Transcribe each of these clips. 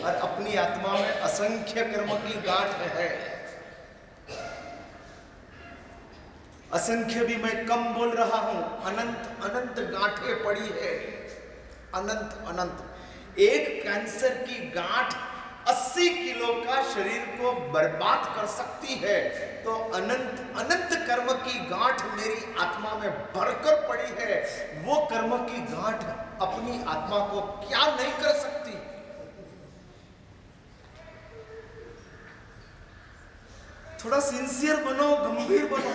और अपनी आत्मा में असंख्य कर्म की गांठ है। असंख्य भी मैं कम बोल रहा हूं, अनंत अनंत गांठें पड़ी है, अनंत अनंत। एक कैंसर की गांठ 80 किलो का शरीर को बर्बाद कर सकती है, तो अनंत अनंत कर्म की गांठ मेरी आत्मा में भरकर पड़ी है। वो कर्म की गांठ अपनी आत्मा को क्या नहीं कर सकती। थोड़ा सिंसियर बनो, गंभीर बनो।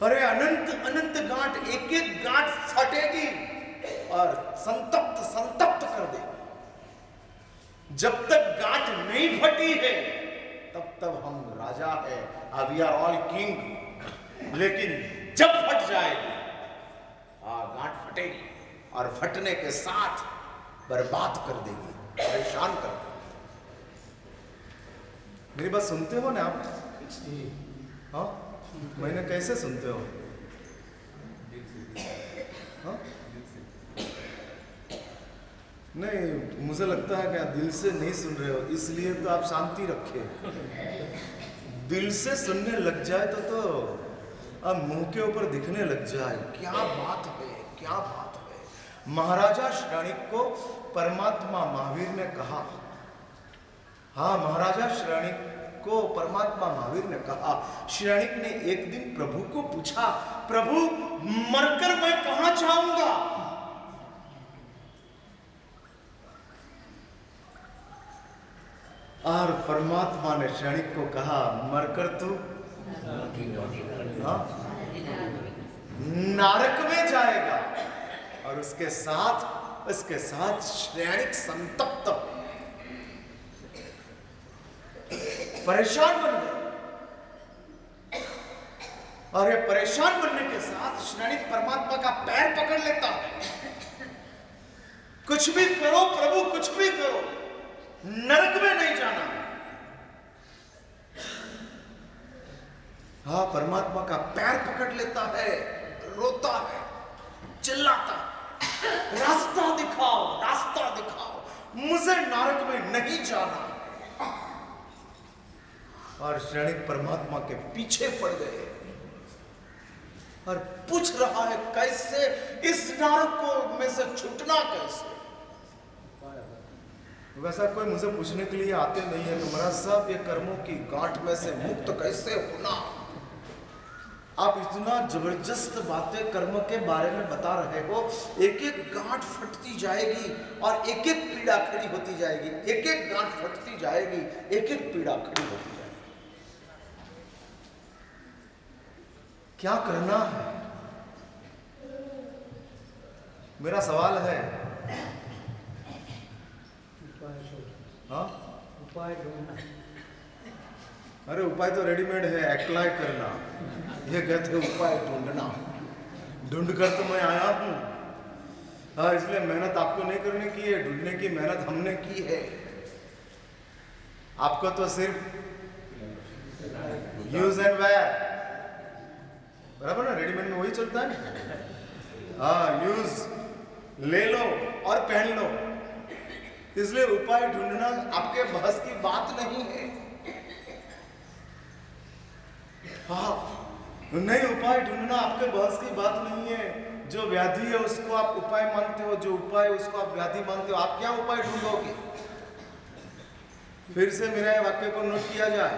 अरे अनंत अनंत गांठ, एक एक गांठ फटेगी और संतप्त संतप्त कर देगी। जब तक गांठ नहीं फटी है तब तक हम राजा है, वी आर ऑल किंग। लेकिन जब फट जाएगी, गांठ फटेगी और फटने के साथ बर्बाद कर देगी, परेशान कर देगी। मेरी बात सुनते हो ना आप? हाँ, मैंने कैसे सुनते हो? हाँ? नहीं, मुझे लगता है कि आप दिल से नहीं सुन रहे हो, इसलिए तो आप शांति रखे। दिल से सुनने लग जाए तो अब मुंह के ऊपर दिखने लग जाए। क्या बात है, क्या बात है। महाराजा श्रेणिक को परमात्मा महावीर ने कहा, हाँ, महाराजा श्रेणिक को परमात्मा महावीर ने कहा। श्रेणिक ने एक दिन प्रभु को पूछा, प्रभु मरकर मैं कहां जाऊंगा? और परमात्मा ने श्रेणिक को कहा, मरकर तू नरक में जाएगा। और उसके साथ श्रेणिक संतप्त परेशान बन गए। और ये परेशान बनने के साथ श्रेणिक परमात्मा का पैर पकड़ लेता है। कुछ भी करो प्रभु, कुछ भी करो, नरक में नहीं जाना। हाँ, परमात्मा का पैर पकड़ लेता है, रोता है, चिल्लाता है, रास्ता दिखाओ, रास्ता दिखाओ, मुझे नरक में नहीं जाना। और श्रेणिक परमात्मा के पीछे पड़ गए और पूछ रहा है, कैसे इस नरक को में से छूटना कैसे? वैसा कोई मुझे पूछने के लिए आते नहीं है, तुम्हारा सब ये कर्मों की गांठ में से मुक्त कैसे होना। आप इतना जबरदस्त बातें कर्म के बारे में बता रहे हो, एक एक गांठ फटती जाएगी और एक एक पीड़ा खड़ी होती जाएगी, एक एक गांठ फटती जाएगी, एक एक पीड़ा खड़ी होती जाएगी। क्या करना है? मेरा सवाल है। हाँ? उपाय ढूंढना। अरे उपाय तो रेडीमेड है, अप्लाई करना। ये कहते हैं उपाय ढूंढना। ढूंढ कर तो मैं आया हूं। हाँ, इसलिए मेहनत आपको नहीं करने की है, ढूंढने की मेहनत हमने की है। आपको तो सिर्फ यूज एंड वेयर, बराबर ना? रेडीमेड में वही चलता है। हाँ, यूज ले लो और पहन लो। इसलिए उपाय ढूंढना आपके बहस की बात नहीं है। हाँ, नहीं, उपाय ढूंढना आपके बहस की बात नहीं है। जो व्याधि है उसको आप उपाय मानते हो, जो उपाय उसको आप व्याधि मानते हो। आप क्या उपाय ढूंढोगे? फिर से मेरा वाक्य को नोट किया जाए।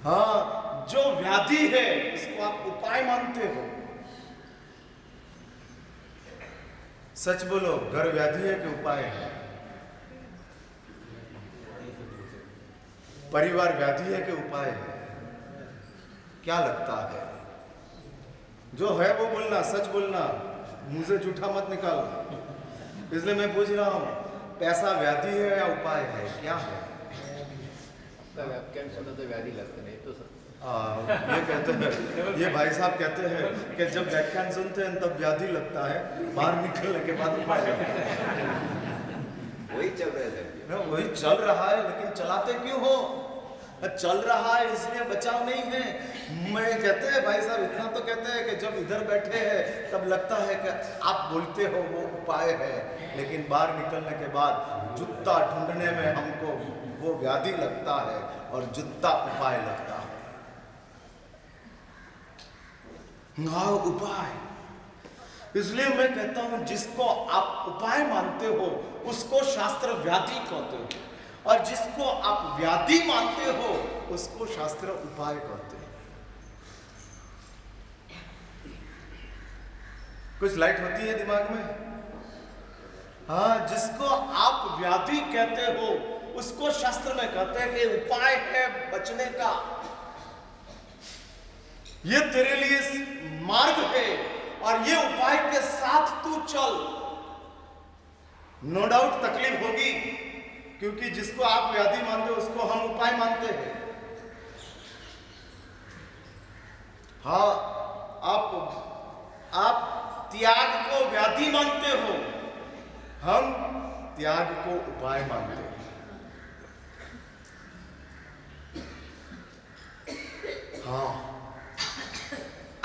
हाँ, जो व्याधि है इसको आप उपाय मानते हो। सच बोलो, घर व्याधि है कि उपाय है? परिवार व्याधि है कि उपाय है? क्या लगता है? जो है वो बोलना, सच बोलना, मुंह से झूठा मत निकालना। इसलिए मैं पूछ रहा हूं, पैसा व्याधि है या उपाय है? क्या है? व्याधि लगते नहीं तो ये कहते हैं, ये भाई साहब कहते हैं कि जब व्याख्यान सुनते हैं तब व्याधि लगता है, बाहर निकलने के बाद उपाय लगता है। वही चल रहा है। वही चल रहा है, लेकिन चलाते क्यों हो? चल रहा है इसलिए बचाव नहीं है। मैं कहते हैं भाई साहब इतना तो कहते हैं कि जब इधर बैठे हैं तब लगता है कि आप बोलते हो वो उपाय है, लेकिन बाहर निकलने के बाद जूता ढूंढने में हमको वो व्याधि लगता है और जूता उपाय लगता है। हाँ उपाय, इसलिए मैं कहता हूं जिसको आप उपाय मानते हो उसको शास्त्र व्याधि कहते हो, और जिसको आप व्याधि मानते हो उसको शास्त्र उपाय कहते हैं। कुछ लाइट होती है दिमाग में? हाँ, जिसको आप व्याधि कहते हो उसको शास्त्र में कहते हैं कि उपाय है बचने का, ये तेरे लिए मार्ग है और ये उपाय के साथ तू चल। नो डाउट तकलीफ होगी, क्योंकि जिसको आप व्याधि मानते हो उसको हम उपाय मानते हैं। हाँ, आप त्याग को व्याधि मानते हो, हम त्याग को उपाय मानते हैं। हाँ,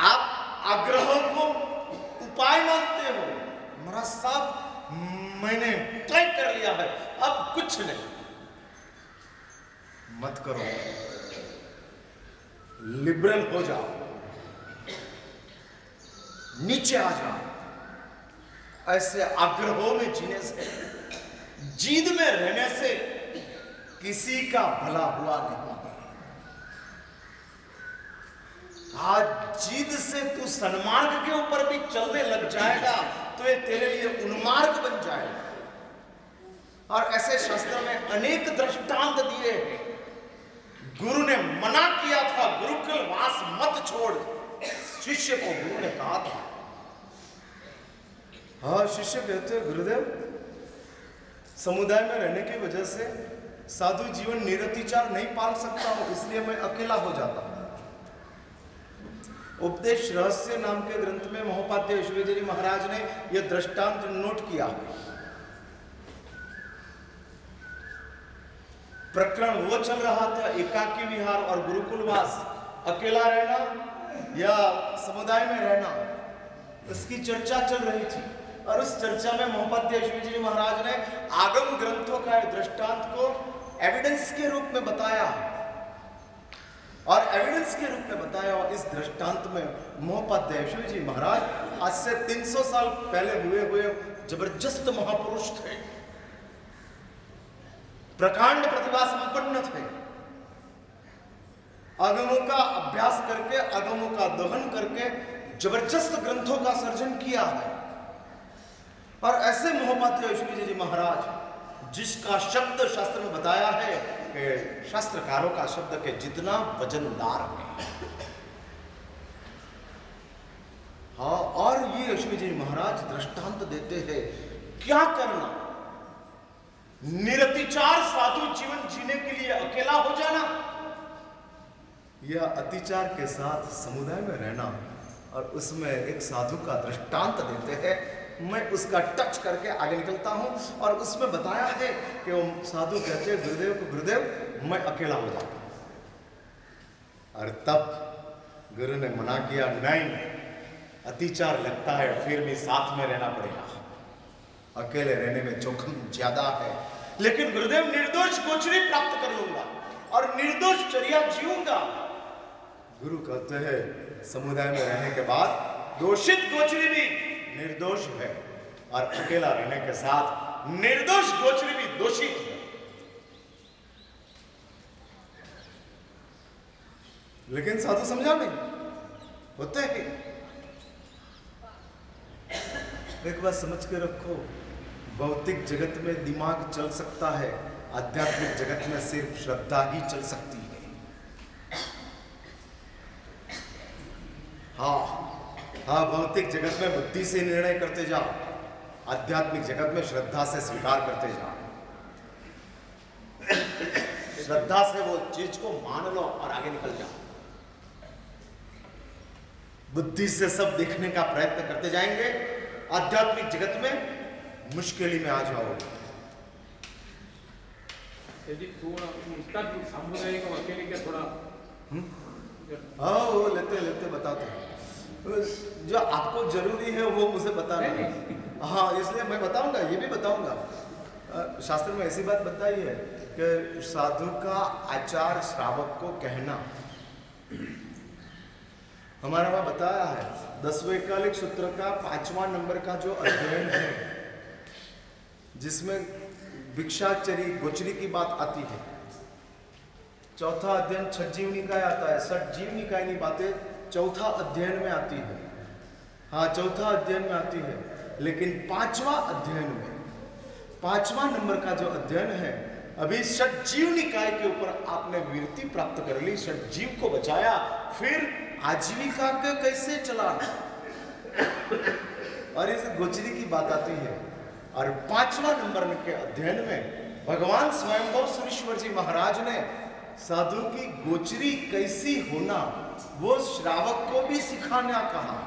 आप आग्रहों को उपाय मानते हो। महाराज साहब मैंने तय कर लिया है, अब कुछ नहीं। मत करो, लिबरल हो जाओ, नीचे आ जाओ। ऐसे आग्रहों में जीने से, जीद में रहने से किसी का भला हुआ नहीं। आज जीद से तू सन्मार्ग के ऊपर भी चलने लग जाएगा तो ये तेरे लिए उन्मार्ग बन जाएगा। और ऐसे शास्त्रों में अनेक दृष्टांत दिए हैं। गुरु ने मना किया था, गुरुकुल वास मत छोड़, शिष्य को गुरु ने कहा था। हाँ, शिष्य कहते हैं गुरुदेव समुदाय में रहने की वजह से साधु जीवन निरतिचार नहीं पाल सकता हूं, इसलिए मैं अकेला हो जाता हूं। उपदेश रहस्य नाम के ग्रंथ में महोपाध्याय विश्वेश्वरजी महाराज ने यह दृष्टांत नोट किया। प्रकरण वो चल रहा था, एकाकी विहार और गुरुकुलवास, अकेला रहना या समुदाय में रहना, इसकी चर्चा चल रही थी। और उस चर्चा में महोपाध्याय विश्वेश्वरजी महाराज ने आगम ग्रंथों का दृष्टांत को एविडेंस के रूप में बताया, और एविडेंस के रूप में बताया। और इस दृष्टांत में महोपाध्याय विश्वेश्वरजी महाराज आज से 300 साल पहले हुए जबरदस्त महापुरुष थे, प्रकांड प्रतिभा संपन्न थे। आगमों का अभ्यास करके, आगमों का दहन करके जबरदस्त ग्रंथों का सर्जन किया है। और ऐसे महोपाध्याय विश्वेश्वरजी महाराज जिसका शब्द शास्त्र में बताया है कि शास्त्रकारों का शब्द के जितना वजनदार है। हाँ, और ये विश्वेश्वरजी महाराज दृष्टांत देते हैं क्या करना, निरतिचार साधु जीवन जीने के लिए अकेला हो जाना या अतिचार के साथ समुदाय में रहना। और उसमें एक साधु का दृष्टांत देते हैं। मैं उसका टच करके आगे निकलता हूं। और उसमें बताया है कि वो साधु कहते हैं गुरुदेव को, गुरुदेव मैं अकेला हो जाता हूं। और तब गुरु ने मना किया, नहीं, अतिचार लगता है फिर भी साथ में रहना पड़ेगा, अकेले रहने में जोखिम ज्यादा है। लेकिन गुरुदेव निर्दोष गोचरी प्राप्त कर लूंगा और निर्दोष चर्या जीऊंगा। गुरु कहते हैं समुदाय में रहने के बाद दोषित गोचरी भी निर्दोष है, और अकेला रहने के साथ निर्दोष गोचरी भी दोषित है। लेकिन साधु समझा नहीं, होते हैं। एक बात समझ के रखो, भौतिक जगत में दिमाग चल सकता है, आध्यात्मिक जगत में सिर्फ श्रद्धा ही चल सकती है। हाँ, भौतिक जगत में बुद्धि से निर्णय करते जाओ, आध्यात्मिक जगत में श्रद्धा से स्वीकार करते जाओ। श्रद्धा से वो चीज को मान लो और आगे निकल जाओ। बुद्धि से सब देखने का प्रयत्न करते जाएंगे, आध्यात्मिक जगत में मुश्किल में आ जाओगे। यदि थोड़ा उसका जो सामुदायिक अकेले क्या थोड़ा हाँ वो लेते बताते हैं। जो आपको जरूरी है वो मुझे बताना है। हाँ इसलिए मैं बताऊंगा, ये भी बताऊंगा। शास्त्र में ऐसी बात बताई है कि साधु का आचार श्रावक को कहना, हमारा वहाँ बताया है 10वें एकालिक सूत्र का 5वां नंबर का जो अध्ययन है, जिसमें भिक्षाचरी गोचरी की बात आती है। चौथा अध्ययन छठजीव निकाय आता है, षटजीव निकाय की बातें चौथा अध्ययन में आती है। हाँ चौथा अध्ययन में आती है, लेकिन 5वां अध्ययन में 5वां नंबर का जो अध्ययन है, अभी षटजीव निकाय के ऊपर आपने वृत्ति प्राप्त कर ली, षटजीव को बचाया, फिर आजीविका के कैसे चलाना, और इस गोचरी की बात आती है। और 5वां नंबर के अध्ययन में भगवान स्वयंभव सुरेश्वर जी महाराज ने साधु की गोचरी कैसी होना वो श्रावक को भी सिखाना कहा,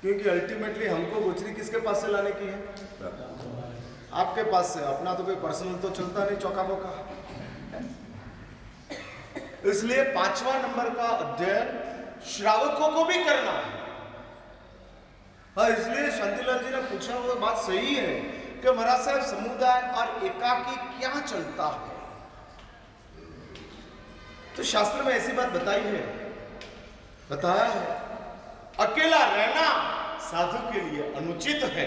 क्योंकि अल्टीमेटली हमको गोचरी किसके पास से लाने की है? आपके पास से। अपना तो कोई पर्सनल तो चलता नहीं चौका बोका। इसलिए 5वां नंबर का अध्ययन श्रावकों को भी करना है। हाँ इसलिए शांतिलाल जी ने पूछा, वो बात सही है कि महाराज साहब समुदाय और एकाकी क्या चलता है? तो शास्त्र में ऐसी बात बताई है, बताया है अकेला रहना साधु के लिए अनुचित है,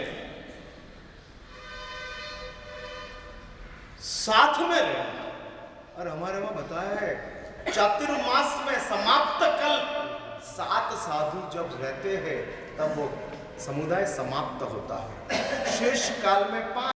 साथ में रहना। और हमारे वहां बताया है चातुर्मास में समाप्त कल्प 7 साधु जब रहते हैं तब वो समुदाय समाप्त होता है। शेष काल में 5